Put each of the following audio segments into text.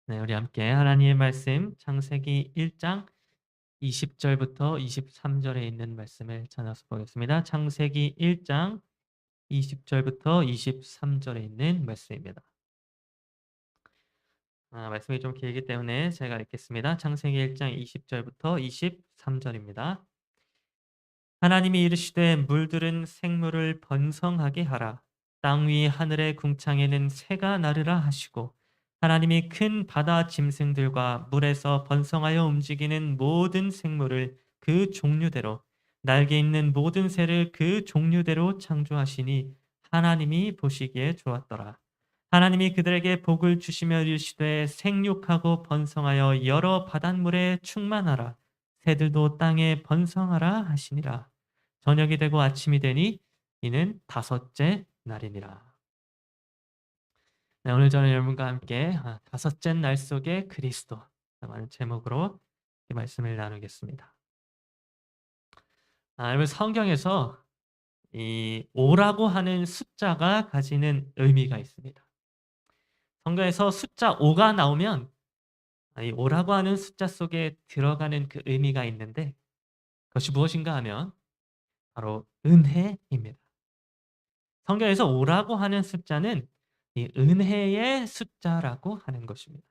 네, 우리 함께 하나님의 말씀 창세기 1장 20절부터 23절에 있는 말씀을 찾아서 보겠습니다. 창세기 1장 20절부터 23절에 있는 말씀입니다. 말씀이 좀 길기 때문에 제가 읽겠습니다. 창세기 1장 20절부터 23절입니다. 하나님이 이르시되 물들은 생물을 번성하게 하라. 땅 위 하늘의 궁창에는 새가 나르라 하시고 하나님이 큰 바다 짐승들과 물에서 번성하여 움직이는 모든 생물을 그 종류대로 날개 있는 모든 새를 그 종류대로 창조하시니 하나님이 보시기에 좋았더라. 하나님이 그들에게 복을 주시며 이르시되 생육하고 번성하여 여러 바닷물에 충만하라. 새들도 땅에 번성하라 하시니라. 저녁이 되고 아침이 되니 이는 다섯째 날이니라. 네, 오늘 저는 여러분과 함께 다섯째 날 속의 그리스도라는 제목으로 이 말씀을 나누겠습니다. 여러분 성경에서 이 5라고 하는 숫자가 가지는 의미가 있습니다. 성경에서 숫자 5가 나오면 이 5라고 하는 숫자 속에 들어가는 그 의미가 있는데 그것이 무엇인가 하면 바로 은혜입니다. 성경에서 5라고 하는 숫자는 이 은혜의 숫자라고 하는 것입니다.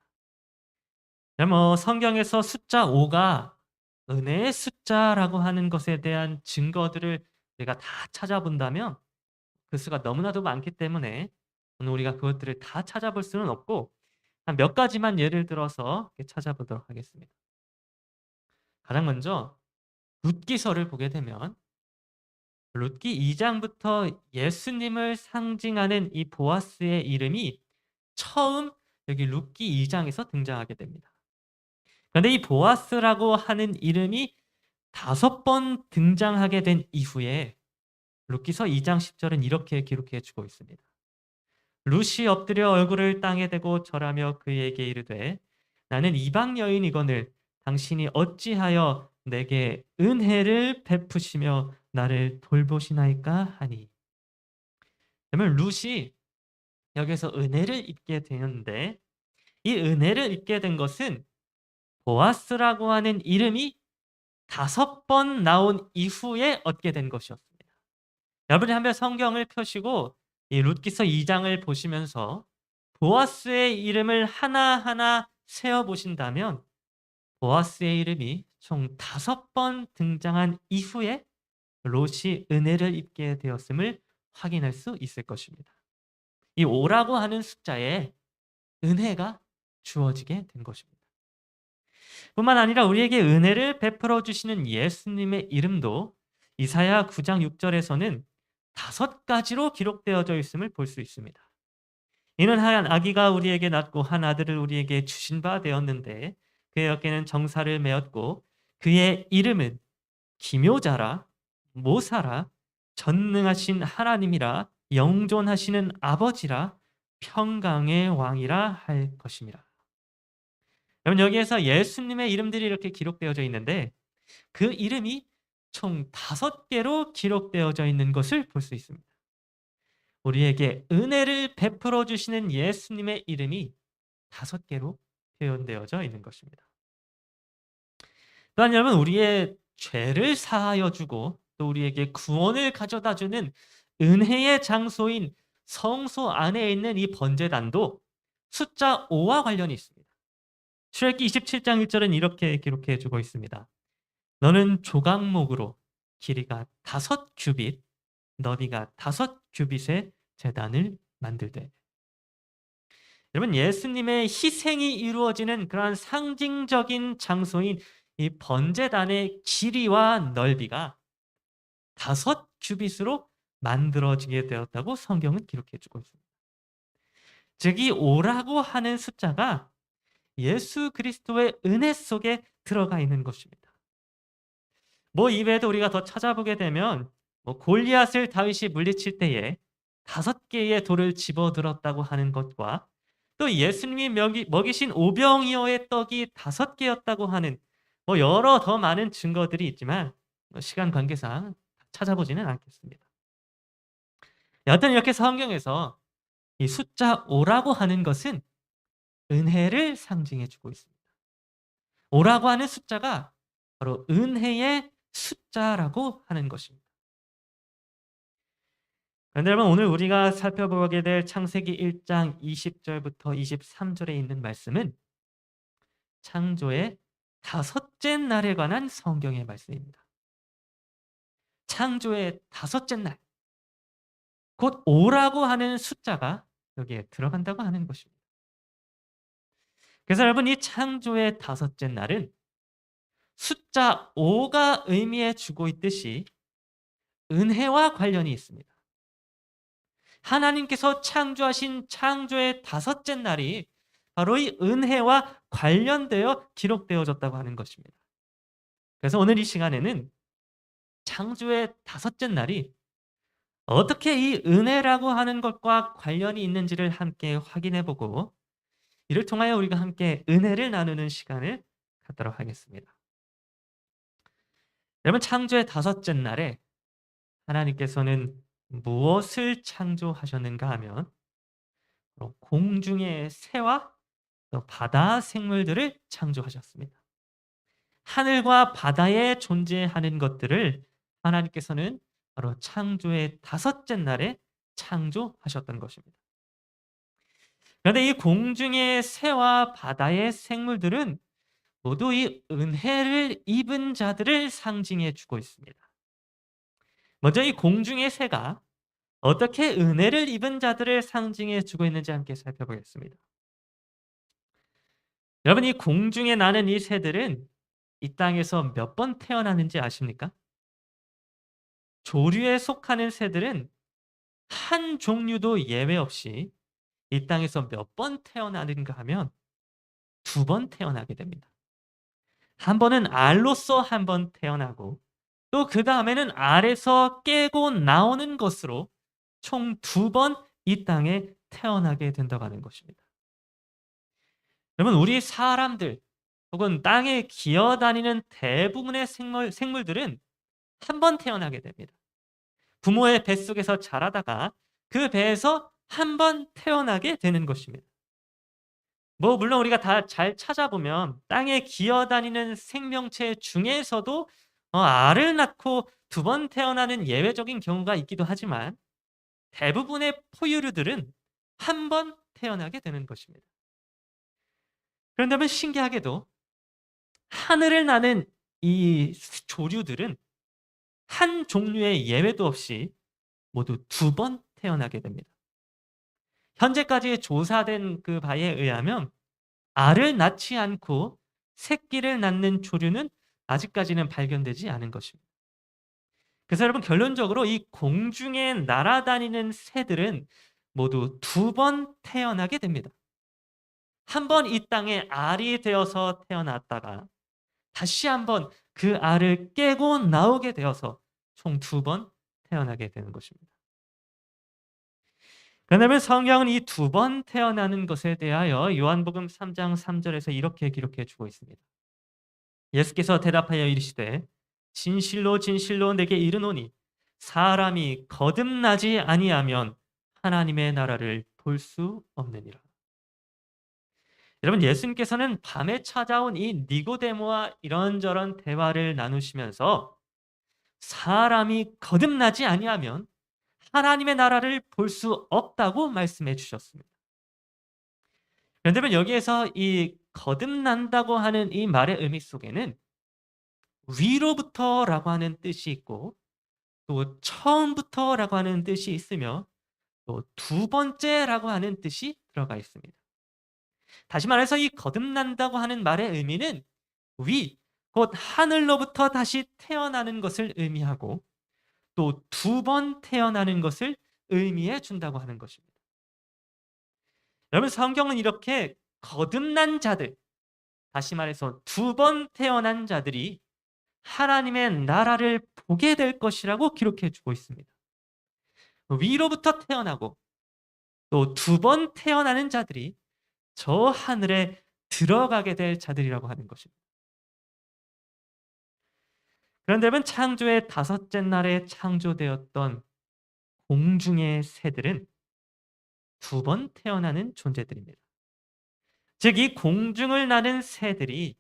성경에서 숫자 5가 은혜의 숫자라고 하는 것에 대한 증거들을 우리가 다 찾아본다면 그 수가 너무나도 많기 때문에 오늘 우리가 그것들을 다 찾아볼 수는 없고 한 몇 가지만 예를 들어서 찾아보도록 하겠습니다. 가장 먼저 룻기서를 보게 되면 룻기 2장부터 예수님을 상징하는 이 보아스의 이름이 처음 여기 룻기 2장에서 등장하게 됩니다. 그런데 이 보아스라고 하는 이름이 5번 등장하게 된 이후에 룻기서 2장 10절은 이렇게 기록해 주고 있습니다. 룻이 엎드려 얼굴을 땅에 대고 절하며 그에게 이르되 나는 이방 여인이거늘 당신이 어찌하여 내게 은혜를 베푸시며 나를 돌보시나이까 하니. 그러면 룻이 여기서 은혜를 입게 되는데 이 은혜를 입게 된 것은 보아스라고 하는 이름이 5번 나온 이후에 얻게 된 것이었습니다. 여러분이 한번 성경을 펴시고 이 룻기서 2장을 보시면서 보아스의 이름을 하나하나 세어 보신다면 보아스의 이름이 총 5번 등장한 이후에 롯이 은혜를 입게 되었음을 확인할 수 있을 것입니다. 이 5라고 하는 숫자에 은혜가 주어지게 된 것입니다. 뿐만 아니라 우리에게 은혜를 베풀어 주시는 예수님의 이름도 이사야 9장 6절에서는 5가지로 기록되어져 있음을 볼 수 있습니다. 이는 한 아기가 우리에게 낳고 한 아들을 우리에게 주신 바 되었는데 그의 어깨는 정사를 메었고 그의 이름은 기묘자라 모사라 전능하신 하나님이라 영존하시는 아버지라 평강의 왕이라 할 것임이라. 여러분 여기에서 예수님의 이름들이 이렇게 기록되어져 있는데 그 이름이 총 5개로 기록되어져 있는 것을 볼 수 있습니다. 우리에게 은혜를 베풀어 주시는 예수님의 이름이 5개로 표현되어져 있는 것입니다. 또한 여러분 우리의 죄를 사하여 주고 또 우리에게 구원을 가져다 주는 은혜의 장소인 성소 안에 있는 이 번제단도 숫자 5와 관련이 있습니다. 출애굽기 27장 1절은 이렇게 기록해 주고 있습니다. 너는 조각목으로 길이가 5규빗, 너비가 5규빗의 제단을 만들되. 여러분 예수님의 희생이 이루어지는 그러한 상징적인 장소인 이 번제단의 길이와 넓이가 5규빗으로 만들어지게 되었다고 성경은 기록해 주고 있습니다. 즉 이 5라고 하는 숫자가 예수 그리스도의 은혜 속에 들어가 있는 것입니다. 이외에도 우리가 더 찾아보게 되면 골리앗을 다윗이 물리칠 때에 5개의 돌을 집어들었다고 하는 것과 또 예수님이 먹이신 오병이어의 떡이 5개였다고 하는 여러 더 많은 증거들이 있지만 시간 관계상 찾아보지는 않겠습니다. 여하튼 이렇게 성경에서 이 숫자 5라고 하는 것은 은혜를 상징해 주고 있습니다. 5라고 하는 숫자가 바로 은혜의 숫자라고 하는 것입니다. 그런데 여러분, 오늘 우리가 살펴보게 될 창세기 1장 20절부터 23절에 있는 말씀은 창조의 다섯째 날에 관한 성경의 말씀입니다. 창조의 다섯째 날, 곧 5라고 하는 숫자가 여기에 들어간다고 하는 것입니다. 그래서 여러분, 이 창조의 다섯째 날은 숫자 5가 의미해 주고 있듯이 은혜와 관련이 있습니다. 하나님께서 창조하신 창조의 다섯째 날이 바로 이 은혜와 관련되어 기록되어졌다고 하는 것입니다. 그래서 오늘 이 시간에는 창조의 다섯째 날이 어떻게 이 은혜라고 하는 것과 관련이 있는지를 함께 확인해 보고, 이를 통하여 우리가 함께 은혜를 나누는 시간을 갖도록 하겠습니다. 여러분, 창조의 다섯째 날에 하나님께서는 무엇을 창조하셨는가 하면 공중의 새와 또 바다 생물들을 창조하셨습니다. 하늘과 바다에 존재하는 것들을 하나님께서는 바로 창조의 다섯째 날에 창조하셨던 것입니다. 그런데 이 공중의 새와 바다의 생물들은 모두 이 은혜를 입은 자들을 상징해 주고 있습니다. 먼저 이 공중의 새가 어떻게 은혜를 입은 자들을 상징해 주고 있는지 함께 살펴보겠습니다. 여러분, 이 공중에 나는 이 새들은 이 땅에서 몇 번 태어나는지 아십니까? 조류에 속하는 새들은 한 종류도 예외 없이 이 땅에서 몇 번 태어나는가 하면 2번 태어나게 됩니다. 한 번은 알로서 한 번 태어나고, 또 그 다음에는 알에서 깨고 나오는 것으로 총 2번 이 땅에 태어나게 된다고 하는 것입니다. 여러분, 우리 사람들 혹은 땅에 기어다니는 대부분의 생물들은 한 번 태어나게 됩니다. 부모의 뱃속에서 자라다가 그 배에서 한 번 태어나게 되는 것입니다. 물론 우리가 다 잘 찾아보면 땅에 기어다니는 생명체 중에서도 알을 낳고 2번 태어나는 예외적인 경우가 있기도 하지만, 대부분의 포유류들은 한 번 태어나게 되는 것입니다. 그런데 신기하게도 하늘을 나는 이 조류들은 한 종류의 예외도 없이 모두 2번 태어나게 됩니다. 현재까지 조사된 그 바에 의하면 알을 낳지 않고 새끼를 낳는 조류는 아직까지는 발견되지 않은 것입니다. 그래서 여러분, 결론적으로 이 공중에 날아다니는 새들은 모두 2번 태어나게 됩니다. 한 번 이 땅에 알이 되어서 태어났다가 다시 한번 그 알을 깨고 나오게 되어서 총 2번 태어나게 되는 것입니다. 그런데 성경은 이 2번 태어나는 것에 대하여 요한복음 3장 3절에서 이렇게 기록해 주고 있습니다. 예수께서 대답하여 이르시되 진실로 진실로 내게 이르노니 사람이 거듭나지 아니하면 하나님의 나라를 볼 수 없느니라. 여러분, 예수님께서는 밤에 찾아온 이 니고데모와 이런저런 대화를 나누시면서 사람이 거듭나지 아니하면 하나님의 나라를 볼 수 없다고 말씀해 주셨습니다. 그런데 여기에서 이 거듭난다고 하는 이 말의 의미 속에는 위로부터라고 하는 뜻이 있고, 또 처음부터라고 하는 뜻이 있으며, 또 2번째라고 하는 뜻이 들어가 있습니다. 다시 말해서 이 거듭난다고 하는 말의 의미는 위, 곧 하늘로부터 다시 태어나는 것을 의미하고, 또 2번 태어나는 것을 의미해 준다고 하는 것입니다. 여러분, 성경은 이렇게 거듭난 자들, 다시 말해서 2번 태어난 자들이 하나님의 나라를 보게 될 것이라고 기록해 주고 있습니다. 위로부터 태어나고 또 2번 태어나는 자들이 저 하늘에 들어가게 될 자들이라고 하는 것입니다. 그런데 창조의 다섯째 날에 창조되었던 공중의 새들은 2번 태어나는 존재들입니다. 즉 이 공중을 나는 새들이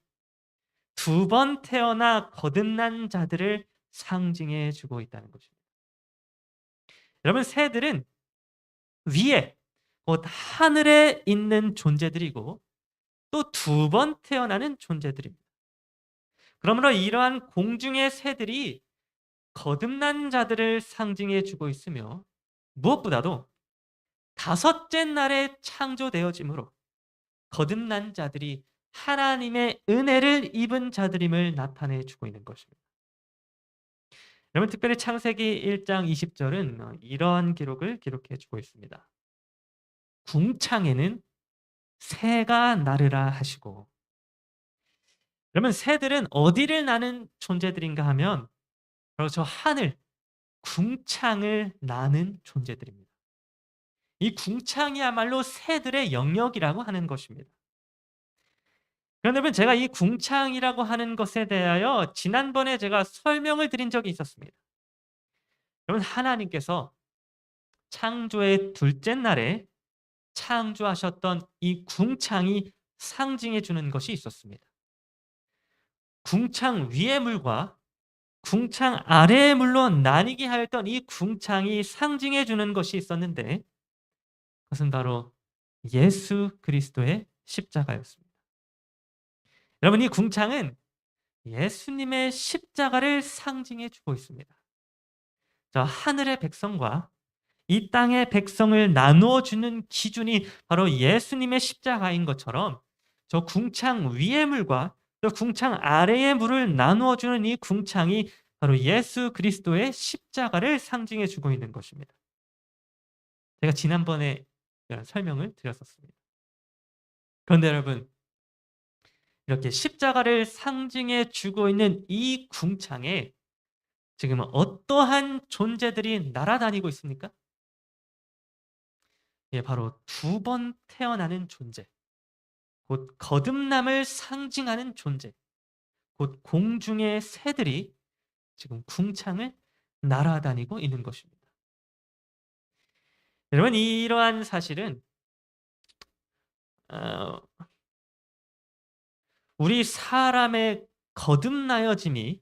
두 번 태어나 거듭난 자들을 상징해 주고 있다는 것입니다. 여러분 새들은 위에 곧 하늘에 있는 존재들이고 또 두 번 태어나는 존재들입니다. 그러므로 이러한 공중의 새들이 거듭난 자들을 상징해 주고 있으며 무엇보다도 다섯째 날에 창조되어짐으로 거듭난 자들이 하나님의 은혜를 입은 자들임을 나타내 주고 있는 것입니다. 여러분 특별히 창세기 1장 20절은 이러한 기록을 기록해 주고 있습니다. 궁창에는 새가 나르라 하시고. 그러면 새들은 어디를 나는 존재들인가 하면 바로 저 하늘 궁창을 나는 존재들입니다. 이 궁창이야말로 새들의 영역이라고 하는 것입니다. 그런데 여러분 제가 이 궁창이라고 하는 것에 대하여 지난번에 제가 설명을 드린 적이 있었습니다. 여러분 하나님께서 창조의 둘째 날에 창조하셨던 이 궁창이 상징해 주는 것이 있었습니다. 궁창 위의 물과 궁창 아래의 물로 나뉘게 하였던 이 궁창이 상징해 주는 것이 있었는데 그것은 바로 예수 그리스도의 십자가였습니다. 여러분 이 궁창은 예수님의 십자가를 상징해 주고 있습니다. 저 하늘의 백성과 이 땅의 백성을 나누어 주는 기준이 바로 예수님의 십자가인 것처럼 저 궁창 위의 물과 저 궁창 아래의 물을 나누어 주는 이 궁창이 바로 예수 그리스도의 십자가를 상징해 주고 있는 것입니다. 제가 지난번에 이런 설명을 드렸었습니다. 그런데 여러분 이렇게 십자가를 상징해 주고 있는 이 궁창에 지금 어떠한 존재들이 날아다니고 있습니까? 예, 바로 두 번 태어나는 존재, 곧 거듭남을 상징하는 존재, 곧 공중의 새들이 지금 궁창을 날아다니고 있는 것입니다. 여러분 이러한 사실은 어, 우리 사람의 거듭나여짐이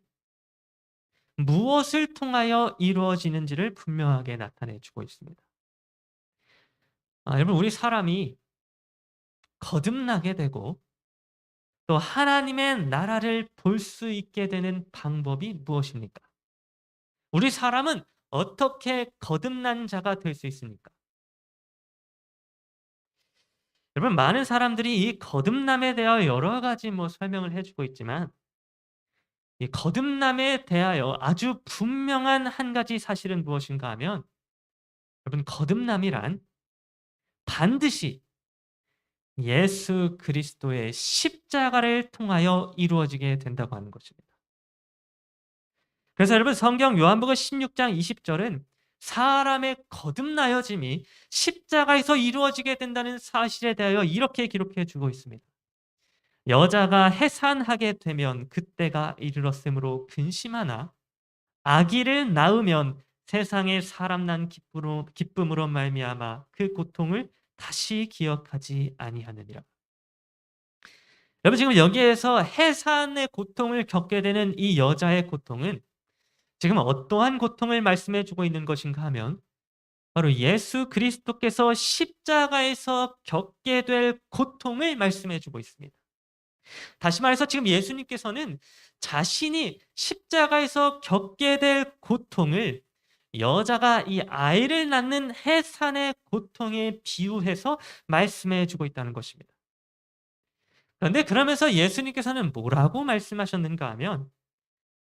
무엇을 통하여 이루어지는지를 분명하게 나타내 주고 있습니다. 여러분 우리 사람이 거듭나게 되고 또 하나님의 나라를 볼 수 있게 되는 방법이 무엇입니까? 우리 사람은 어떻게 거듭난 자가 될 수 있습니까? 여러분 많은 사람들이 이 거듭남에 대하여 여러 가지 설명을 해주고 있지만 이 거듭남에 대하여 아주 분명한 한 가지 사실은 무엇인가 하면 여러분 거듭남이란 반드시 예수 그리스도의 십자가를 통하여 이루어지게 된다고 하는 것입니다. 그래서 여러분 성경 요한복음 16장 20절은 사람의 거듭나여짐이 십자가에서 이루어지게 된다는 사실에 대하여 이렇게 기록해 주고 있습니다. 여자가 해산하게 되면 그때가 이르렀으므로 근심하나 아기를 낳으면 세상에 사람 난 기쁨으로 말미암아 그 고통을 다시 기억하지 아니하느니라. 여러분 지금 여기에서 해산의 고통을 겪게 되는 이 여자의 고통은 지금 어떠한 고통을 말씀해 주고 있는 것인가 하면 바로 예수 그리스도께서 십자가에서 겪게 될 고통을 말씀해 주고 있습니다. 다시 말해서 지금 예수님께서는 자신이 십자가에서 겪게 될 고통을 여자가 이 아이를 낳는 해산의 고통에 비유해서 말씀해 주고 있다는 것입니다. 그런데 그러면서 예수님께서는 뭐라고 말씀하셨는가 하면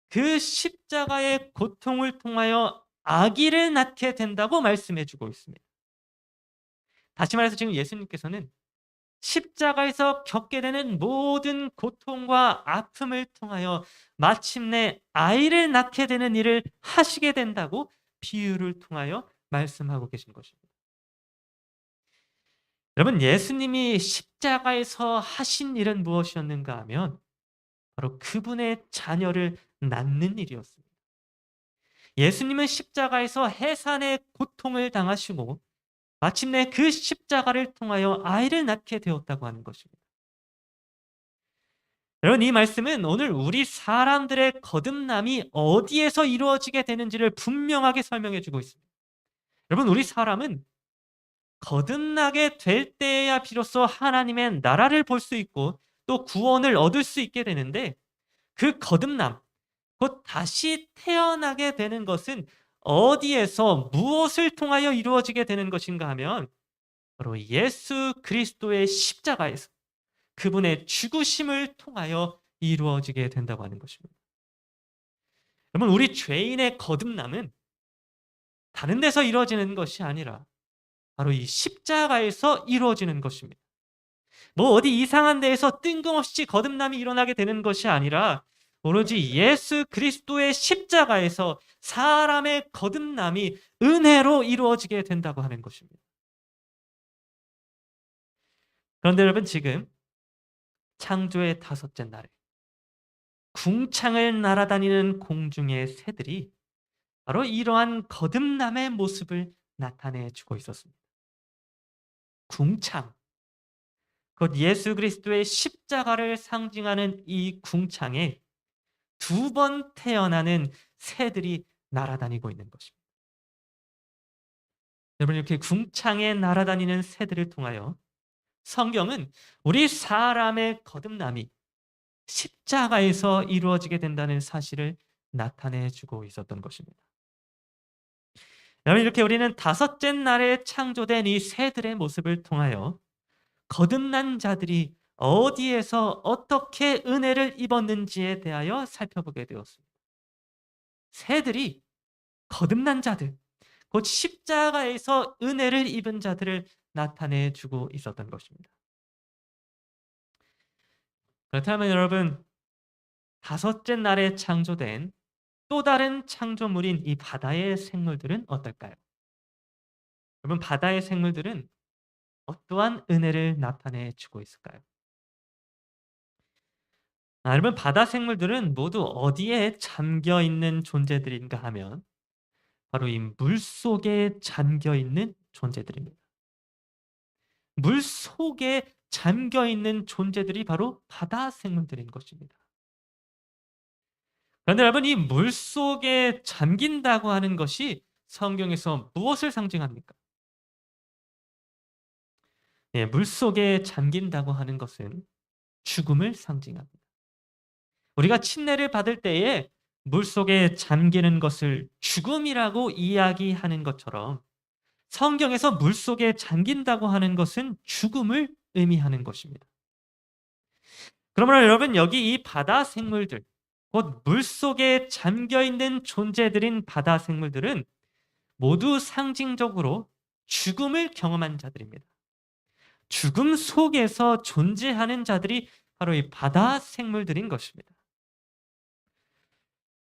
그 십자가의 고통을 통하여 아기를 낳게 된다고 말씀해 주고 있습니다. 다시 말해서 지금 예수님께서는 십자가에서 겪게 되는 모든 고통과 아픔을 통하여 마침내 아이를 낳게 되는 일을 하시게 된다고 비유를 통하여 말씀하고 계신 것입니다. 여러분 예수님이 십자가에서 하신 일은 무엇이었는가 하면 바로 그분의 자녀를 낳는 일이었습니다. 예수님은 십자가에서 해산의 고통을 당하시고 마침내 그 십자가를 통하여 아이를 낳게 되었다고 하는 것입니다. 여러분, 이 말씀은 오늘 우리 사람들의 거듭남이 어디에서 이루어지게 되는지를 분명하게 설명해 주고 있습니다. 여러분, 우리 사람은 거듭나게 될 때야 비로소 하나님의 나라를 볼 수 있고 또 구원을 얻을 수 있게 되는데, 그 거듭남, 곧 다시 태어나게 되는 것은 어디에서 무엇을 통하여 이루어지게 되는 것인가 하면 바로 예수 그리스도의 십자가에서, 그분의 죽으심을 통하여 이루어지게 된다고 하는 것입니다. 여러분, 우리 죄인의 거듭남은 다른 데서 이루어지는 것이 아니라 바로 이 십자가에서 이루어지는 것입니다. 뭐 어디 이상한 데에서 뜬금없이 거듭남이 일어나게 되는 것이 아니라 오로지 예수 그리스도의 십자가에서 사람의 거듭남이 은혜로 이루어지게 된다고 하는 것입니다. 그런데 여러분, 지금 창조의 다섯째 날에 궁창을 날아다니는 공중의 새들이 바로 이러한 거듭남의 모습을 나타내 주고 있었습니다. 궁창, 곧 예수 그리스도의 십자가를 상징하는 이 궁창에 두 번 태어나는 새들이 날아다니고 있는 것입니다. 여러분, 이렇게 궁창에 날아다니는 새들을 통하여 성경은 우리 사람의 거듭남이 십자가에서 이루어지게 된다는 사실을 나타내 주고 있었던 것입니다. 여러분, 이렇게 우리는 다섯째 날에 창조된 이 새들의 모습을 통하여 거듭난 자들이 어디에서 어떻게 은혜를 입었는지에 대하여 살펴보게 되었습니다. 새들이 거듭난 자들, 곧 십자가에서 은혜를 입은 자들을 나타내 주고 있었던 것입니다. 그렇다면 여러분, 다섯째 날에 창조된 또 다른 창조물인 이 바다의 생물들은 어떨까요? 여러분, 바다의 생물들은 어떠한 은혜를 나타내 주고 있을까요? 여러분, 바다 생물들은 모두 어디에 잠겨 있는 존재들인가 하면 바로 이 물 속에 잠겨 있는 존재들입니다. 물 속에 잠겨 있는 존재들이 바로 바다 생물들인 것입니다. 그런데 여러분, 이 물 속에 잠긴다고 하는 것이 성경에서 무엇을 상징합니까? 예, 물 속에 잠긴다고 하는 것은 죽음을 상징합니다. 우리가 침례를 받을 때에 물 속에 잠기는 것을 죽음이라고 이야기하는 것처럼 성경에서 물 속에 잠긴다고 하는 것은 죽음을 의미하는 것입니다. 그러므로 여러분, 여기 이 바다 생물들, 곧 물 속에 잠겨 있는 존재들인 바다 생물들은 모두 상징적으로 죽음을 경험한 자들입니다. 죽음 속에서 존재하는 자들이 바로 이 바다 생물들인 것입니다.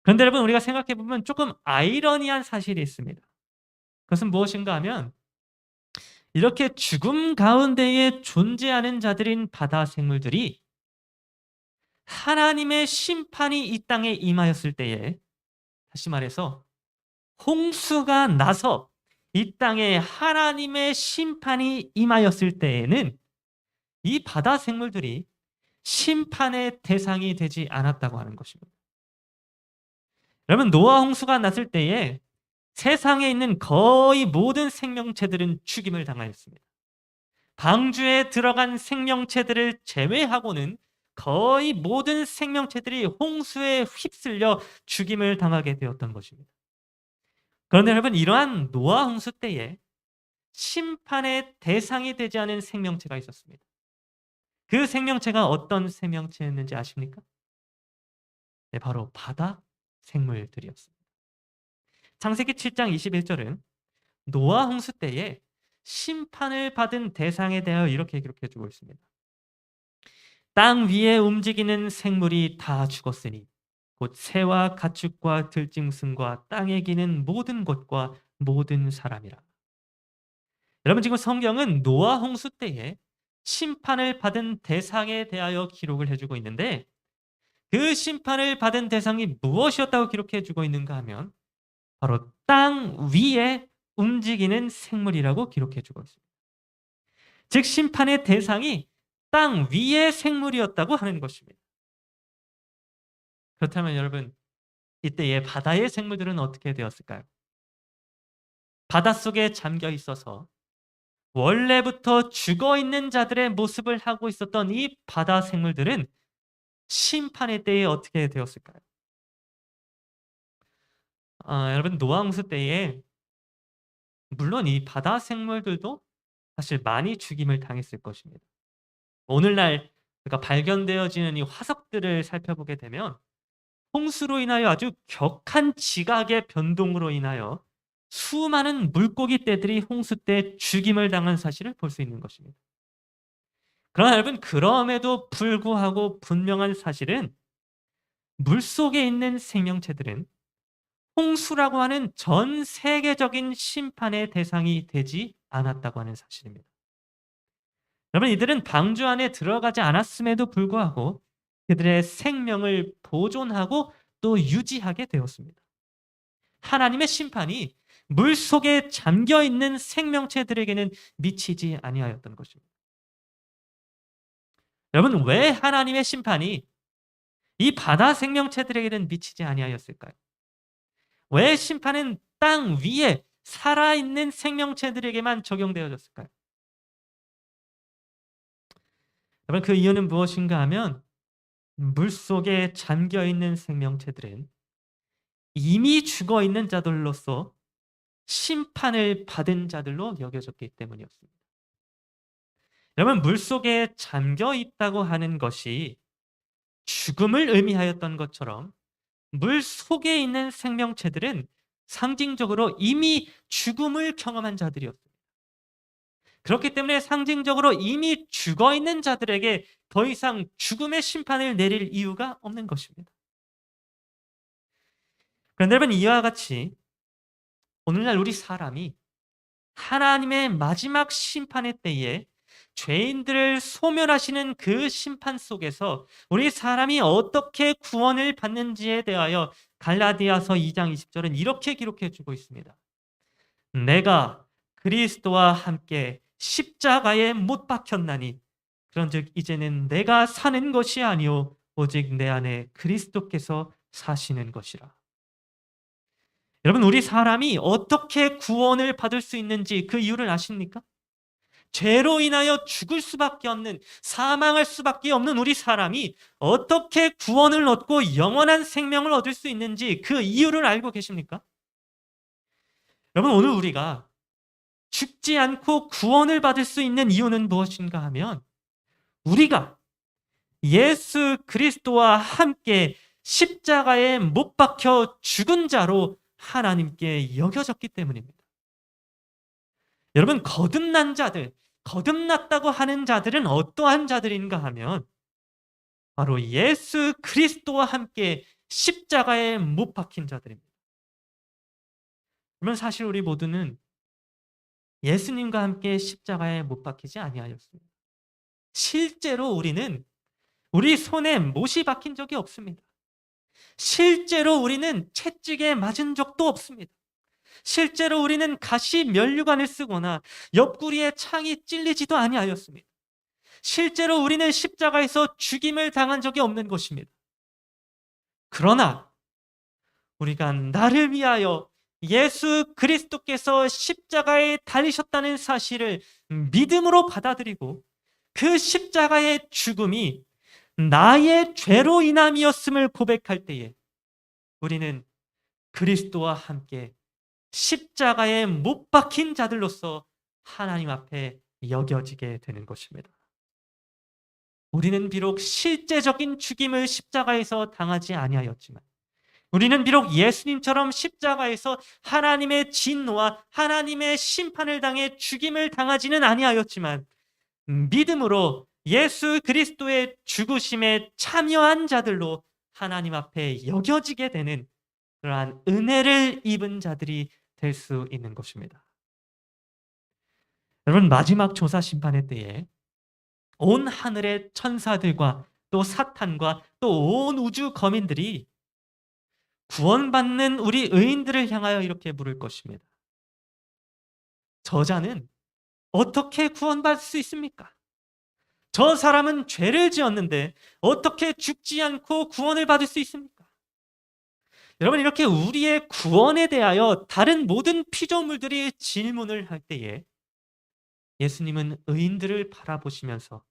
그런데 여러분, 우리가 생각해 보면 조금 아이러니한 사실이 있습니다. 그것은 무엇인가 하면 이렇게 죽음 가운데에 존재하는 자들인 바다 생물들이 하나님의 심판이 이 땅에 임하였을 때에, 다시 말해서 홍수가 나서 이 땅에 하나님의 심판이 임하였을 때에는 이 바다 생물들이 심판의 대상이 되지 않았다고 하는 것입니다. 여러분, 노아 홍수가 났을 때에 세상에 있는 거의 모든 생명체들은 죽임을 당하였습니다. 방주에 들어간 생명체들을 제외하고는 거의 모든 생명체들이 홍수에 휩쓸려 죽임을 당하게 되었던 것입니다. 그런데 여러분, 이러한 노아 홍수 때에 심판의 대상이 되지 않은 생명체가 있었습니다. 그 생명체가 어떤 생명체였는지 아십니까? 네, 바로 바다 생물들이었습니다. 창세기 7장 21절은 노아 홍수 때에 심판을 받은 대상에 대하여 이렇게 기록해 주고 있습니다. 땅 위에 움직이는 생물이 다 죽었으니 곧 새와 가축과 들짐승과 땅에 기는 모든 것과 모든 사람이라. 여러분, 지금 성경은 노아 홍수 때에 심판을 받은 대상에 대하여 기록을 해주고 있는데, 그 심판을 받은 대상이 무엇이었다고 기록해 주고 있는가 하면 바로 땅 위에 움직이는 생물이라고 기록해 주고 있습니다. 즉, 심판의 대상이 땅 위의 생물이었다고 하는 것입니다. 그렇다면 여러분, 이때의 바다의 생물들은 어떻게 되었을까요? 바닷속에 잠겨 있어서 원래부터 죽어 있는 자들의 모습을 하고 있었던 이 바다 생물들은 심판의 때에 어떻게 되었을까요? 여러분, 노아홍수 때에 물론 이 바다 생물들도 사실 많이 죽임을 당했을 것입니다. 오늘날 그러니까 발견되어지는 이 화석들을 살펴보게 되면 홍수로 인하여 아주 격한 지각의 변동으로 인하여 수많은 물고기 떼들이 홍수 때 죽임을 당한 사실을 볼 수 있는 것입니다. 그러나 여러분, 그럼에도 불구하고 분명한 사실은 물속에 있는 생명체들은 홍수라고 하는 전 세계적인 심판의 대상이 되지 않았다고 하는 사실입니다. 여러분, 이들은 방주 안에 들어가지 않았음에도 불구하고 그들의 생명을 보존하고 또 유지하게 되었습니다. 하나님의 심판이 물속에 잠겨 있는 생명체들에게는 미치지 아니하였던 것입니다. 여러분, 왜 하나님의 심판이 이 바다 생명체들에게는 미치지 아니하였을까요? 왜 심판은 땅 위에 살아있는 생명체들에게만 적용되어졌을까요? 여러분, 그 이유는 무엇인가 하면 물속에 잠겨 있는 생명체들은 이미 죽어 있는 자들로서 심판을 받은 자들로 여겨졌기 때문이었습니다. 여러분, 물속에 잠겨 있다고 하는 것이 죽음을 의미하였던 것처럼 물 속에 있는 생명체들은 상징적으로 이미 죽음을 경험한 자들이었습니다. 그렇기 때문에 상징적으로 이미 죽어 있는 자들에게 더 이상 죽음의 심판을 내릴 이유가 없는 것입니다. 그런데 여러분, 이와 같이 오늘날 우리 사람이 하나님의 마지막 심판의 때에 죄인들을 소멸하시는 그 심판 속에서 우리 사람이 어떻게 구원을 받는지에 대하여 갈라디아서 2장 20절은 이렇게 기록해 주고 있습니다. 내가 그리스도와 함께 십자가에 못 박혔나니 그런즉 이제는 내가 사는 것이 아니요 오직 내 안에 그리스도께서 사시는 것이라. 여러분, 우리 사람이 어떻게 구원을 받을 수 있는지 그 이유를 아십니까? 죄로 인하여 죽을 수밖에 없는, 사망할 수밖에 없는 우리 사람이 어떻게 구원을 얻고 영원한 생명을 얻을 수 있는지 그 이유를 알고 계십니까? 여러분, 오늘 우리가 죽지 않고 구원을 받을 수 있는 이유는 무엇인가 하면 우리가 예수 그리스도와 함께 십자가에 못 박혀 죽은 자로 하나님께 여겨졌기 때문입니다. 여러분, 거듭난 자들, 거듭났다고 하는 자들은 어떠한 자들인가 하면 바로 예수 그리스도와 함께 십자가에 못 박힌 자들입니다. 그러면 사실 우리 모두는 예수님과 함께 십자가에 못 박히지 아니하였습니다. 실제로 우리는 우리 손에 못이 박힌 적이 없습니다. 실제로 우리는 채찍에 맞은 적도 없습니다. 실제로 우리는 가시 면류관을 쓰거나 옆구리에 창이 찔리지도 아니하였습니다. 실제로 우리는 십자가에서 죽임을 당한 적이 없는 것입니다. 그러나 우리가 나를 위하여 예수 그리스도께서 십자가에 달리셨다는 사실을 믿음으로 받아들이고 그 십자가의 죽음이 나의 죄로 인함이었음을 고백할 때에 우리는 그리스도와 함께 십자가에 못 박힌 자들로서 하나님 앞에 여겨지게 되는 것입니다. 우리는 비록 실제적인 죽임을 십자가에서 당하지 아니하였지만 우리는 비록 예수님처럼 십자가에서 하나님의 진노와 하나님의 심판을 당해 죽임을 당하지는 아니하였지만 믿음으로 예수 그리스도의 죽으심에 참여한 자들로 하나님 앞에 여겨지게 되는 그러한 은혜를 입은 자들이 될 수 있는 것입니다. 여러분, 마지막 조사 심판의 때에 온 하늘의 천사들과 또 사탄과 또 온 우주 거민들이 구원받는 우리 의인들을 향하여 이렇게 물을 것입니다. 저자는 어떻게 구원받을 수 있습니까? 저 사람은 죄를 지었는데 어떻게 죽지 않고 구원을 받을 수 있습니까? 여러분 이렇게 우리의 구원에 대하여 다른 모든 피조물들이 질문을 할 때에 예수님은 의인들을 바라보시면서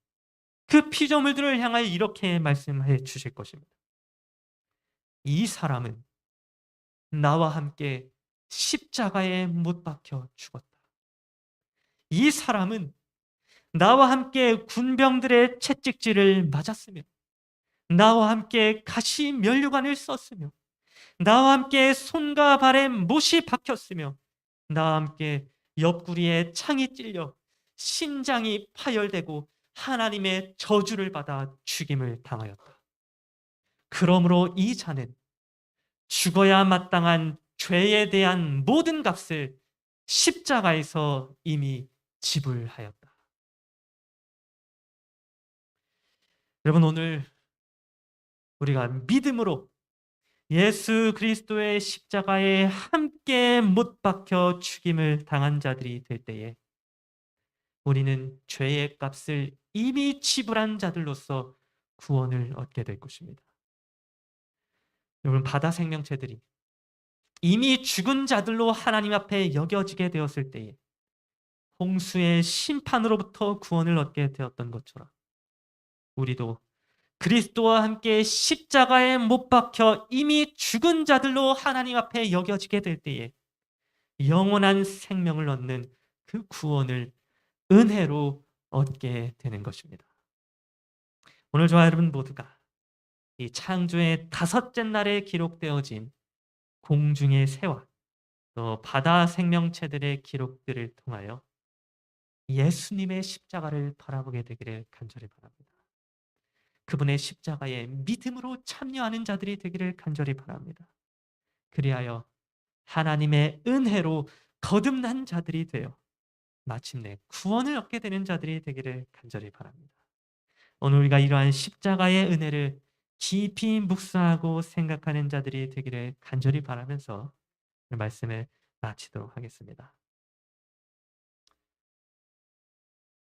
그 피조물들을 향하여 이렇게 말씀해 주실 것입니다. 이 사람은 나와 함께 십자가에 못 박혀 죽었다. 이 사람은 나와 못해 군병들의 채찍질을 맞았으며 나와 함께 가시 면류관을 썼으며 나와 함께 손과 발에 못이 박혔으며 나와 함께 옆구리에 창이 찔려 심장이 파열되고 하나님의 저주를 받아 죽임을 당하였다. 그러므로 이 자는 죽어야 마땅한 죄에 대한 모든 값을 십자가에서 이미 지불하였다. 여러분 오늘 우리가 믿음으로 예수 그리스도의 십자가에 함께 못 박혀 죽임을 당한 자들이 될 때에 우리는 죄의 값을 이미 지불한 자들로서 구원을 얻게 될 것입니다. 여러분 바다 생명체들이 이미 죽은 자들로 하나님 앞에 여겨지게 되었을 때에 홍수의 심판으로부터 구원을 얻게 되었던 것처럼 우리도 그리스도와 함께 십자가에 못 박혀 이미 죽은 자들로 하나님 앞에 여겨지게 될 때에 영원한 생명을 얻는 그 구원을 은혜로 얻게 되는 것입니다. 오늘 저와 여러분 모두가 이 창조의 다섯째 날에 기록되어진 공중의 새와 또 바다 생명체들의 기록들을 통하여 예수님의 십자가를 바라보게 되기를 간절히 바랍니다. 그분의 십자가에 믿음으로 참여하는 자들이 되기를 간절히 바랍니다. 그리하여 하나님의 은혜로 거듭난 자들이 되어 마침내 구원을 얻게 되는 자들이 되기를 간절히 바랍니다. 오늘 우리가 이러한 십자가의 은혜를 깊이 묵상하고 생각하는 자들이 되기를 간절히 바라면서 말씀을 마치도록 하겠습니다.